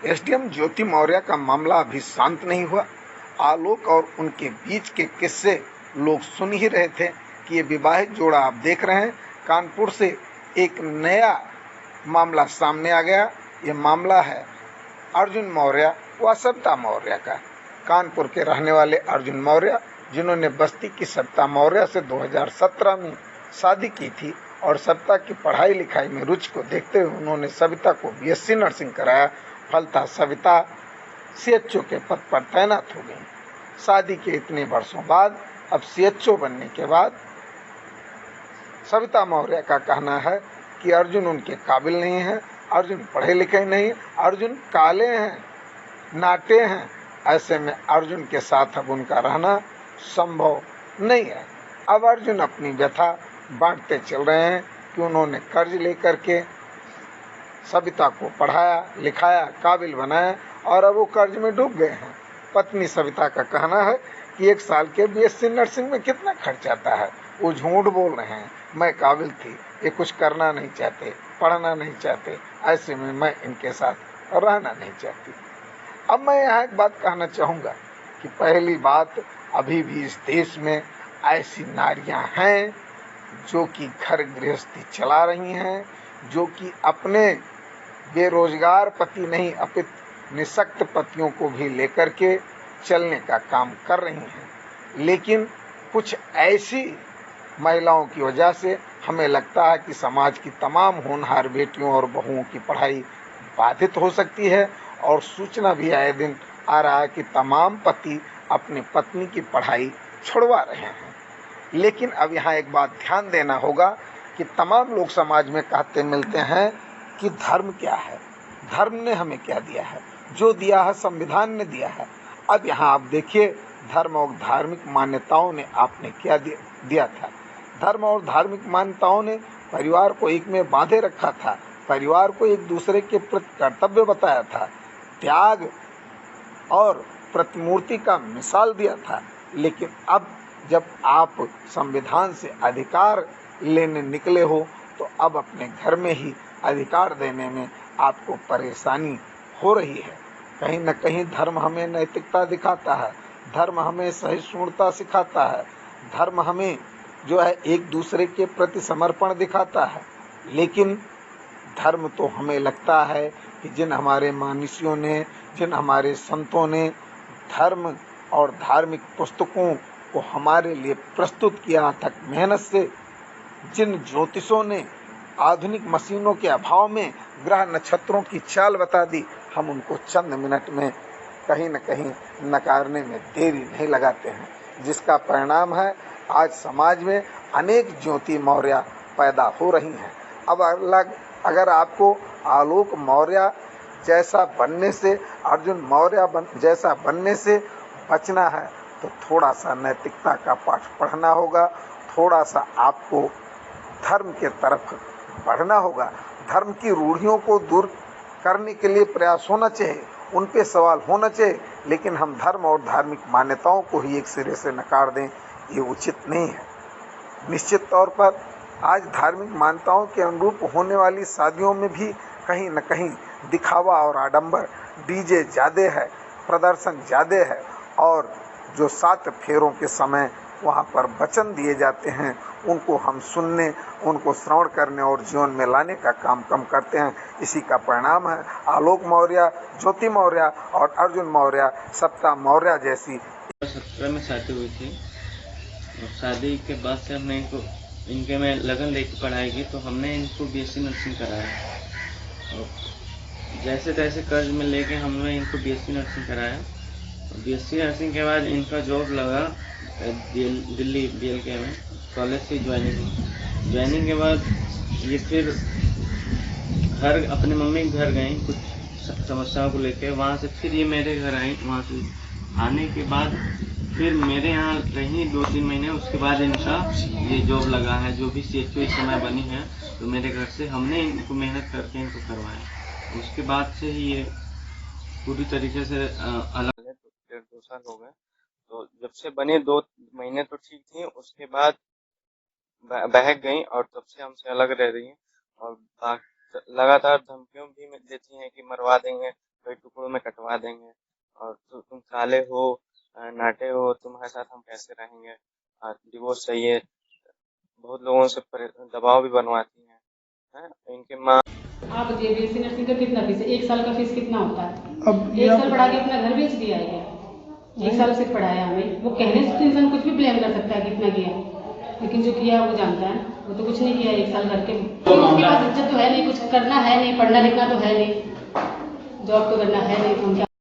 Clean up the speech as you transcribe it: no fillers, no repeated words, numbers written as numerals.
SDM ज्योति मौर्य का मामला अभी शांत नहीं हुआ। आलोक और उनके बीच के किस्से लोग सुन ही रहे थे कि ये विवाहित जोड़ा आप देख रहे हैं। कानपुर से एक नया मामला सामने आ गया। ये मामला है अर्जुन मौर्य व सविता मौर्य का। कानपुर के रहने वाले अर्जुन मौर्य, जिन्होंने बस्ती की सविता मौर्य से 2017 में शादी की थी और सविता की पढ़ाई लिखाई में रुचि को देखते हुए उन्होंने सविता को बीएससी नर्सिंग कराया। फलतः सविता सीएचओ के पद पर तैनात हो गई। शादी के इतने वर्षों बाद अब सीएचओ बनने के बाद सविता मौर्य का कहना है कि अर्जुन उनके काबिल नहीं है, अर्जुन पढ़े लिखे नहीं, अर्जुन काले हैं, नाटे हैं। ऐसे में अर्जुन के साथ अब उनका रहना संभव नहीं है। अब अर्जुन अपनी व्यथा बांटते चल रहे हैं कि उन्होंने कर्ज लेकर के सविता को पढ़ाया लिखाया, काबिल बनाया और अब वो कर्ज में डूब गए हैं। पत्नी सविता का कहना है कि 1 साल के बीएससी नर्सिंग में कितना खर्च आता है। वो झूठ बोल रहे हैं, मैं काबिल थी, ये कुछ करना नहीं चाहते, पढ़ना नहीं चाहते, ऐसे में मैं इनके साथ रहना नहीं चाहती। अब मैं यहाँ एक बात कहना चाहूँगा कि पहली बात, अभी भी इस देश में ऐसी नारियाँ हैं जो कि घर गृहस्थी चला रही हैं, जो कि अपने बेरोजगार पति नहीं अपितु निःशक्त पतियों को भी लेकर के चलने का काम कर रही हैं। लेकिन कुछ ऐसी महिलाओं की वजह से हमें लगता है कि समाज की तमाम होनहार बेटियों और बहुओं की पढ़ाई बाधित हो सकती है और सूचना भी आए दिन आ रहा है कि तमाम पति अपनी पत्नी की पढ़ाई छुड़वा रहे हैं। लेकिन अब यहाँ एक बात ध्यान देना होगा कि तमाम लोग समाज में कहते मिलते हैं कि धर्म क्या है, धर्म ने हमें क्या दिया है, जो दिया है संविधान ने दिया है। अब यहाँ आप देखिए, धर्म और धार्मिक मान्यताओं ने आपने क्या दिया था। धर्म और धार्मिक मान्यताओं ने परिवार को एक में बांधे रखा था, परिवार को एक दूसरे के प्रति कर्तव्य बताया था, त्याग और प्रतिमूर्ति का मिसाल दिया था। लेकिन अब जब आप संविधान से अधिकार लेने निकले हो तो अब अपने घर में ही अधिकार देने में आपको परेशानी हो रही है। कहीं न कहीं धर्म हमें नैतिकता दिखाता है, धर्म हमें सहिष्णुता सिखाता है, धर्म हमें जो है एक दूसरे के प्रति समर्पण दिखाता है। लेकिन धर्म तो हमें लगता है कि जिन हमारे मनीषियों ने, जिन हमारे संतों ने धर्म और धार्मिक पुस्तकों को हमारे लिए प्रस्तुत किया तक मेहनत से, जिन ज्योतिषों ने आधुनिक मशीनों के अभाव में ग्रह नक्षत्रों की चाल बता दी, हम उनको चंद मिनट में कहीं न कहीं नकारने में देरी नहीं लगाते हैं, जिसका परिणाम है आज समाज में अनेक ज्योति मौर्य पैदा हो रही हैं। अब अगर आपको आलोक मौर्य जैसा बनने से, अर्जुन मौर्य जैसा बनने से बचना है तो थोड़ा सा नैतिकता का पाठ पढ़ना होगा, थोड़ा सा आपको धर्म के तरफ बढ़ना होगा। धर्म की रूढ़ियों को दूर करने के लिए प्रयास होना चाहिए, उन पे सवाल होना चाहिए, लेकिन हम धर्म और धार्मिक मान्यताओं को ही एक सिरे से नकार दें, ये उचित नहीं है। निश्चित तौर पर आज धार्मिक मान्यताओं के अनुरूप होने वाली शादियों में भी कहीं न कहीं दिखावा और आडंबर, डीजे ज़्यादा है, प्रदर्शन ज़्यादा है और जो 7 फेरों के समय वहाँ पर वचन दिए जाते हैं उनको हम सुनने, उनको श्रवण करने और जीवन में लाने का काम कम करते हैं। इसी का परिणाम है आलोक मौर्य, ज्योति मौर्य और अर्जुन मौर्य, सविता मौर्य जैसी। 17 में शादी हुई थी और शादी के बाद से हमने इनके में लगन लेके पढ़ाई की तो हमने इनको बीएससी नर्सिंग कराया और जैसे तैसे कर्ज में लेके हमने इनको बीएससी नर्सिंग कराया। बीएससी नर्सिंग के बाद इनका जॉब लगा दिल्ली बीएलके में, कॉलेज से ज्वाइनिंग के बाद ये फिर घर अपने मम्मी के घर गई कुछ समस्याओं को लेकर, वहाँ से फिर ये मेरे घर आई। वहाँ से आने के बाद फिर मेरे यहाँ रही 2-3 महीने, उसके बाद इनका ये जॉब लगा है जो भी सीएचओ इस समय बनी है। तो मेरे घर से हमने इनको मेहनत करके इनको करवाया। उसके बाद से ही ये पूरी तरीके से अलग है। 1.5-2 साल हो गए। तो जब से बने 2 महीने तो ठीक थी, उसके बाद बहक गई और तब से हमसे अलग रह रही हैं और लगातार धमकियों भी देती हैं कि मरवा देंगे, कई टुकड़ों में कटवा देंगे, और तुम काले हो, नाटे हो, तुम्हारे साथ हम कैसे रहेंगे, डिवोर्स चाहिए। बहुत लोगों से दबाव भी बनवाती हैं। इनके माँ आप बताइए बीएससी नर्सिंग का कितना फीस है? 1 साल का फीस कितना होता है? अब 1 साल पढ़ा के अपना घर बेच दिया है क्या? 1 साल सिर्फ पढ़ाया हमें। वो कहने से तो इंसान कुछ भी ब्लेम कर सकता है कितना किया, लेकिन जो किया वो जानता है। वो तो कुछ नहीं किया 1 साल करके। तो उसके पास इज्जत तो है नहीं, कुछ करना है नहीं, पढ़ना लिखना तो है नहीं, जॉब तो करना है नहीं, तो उनका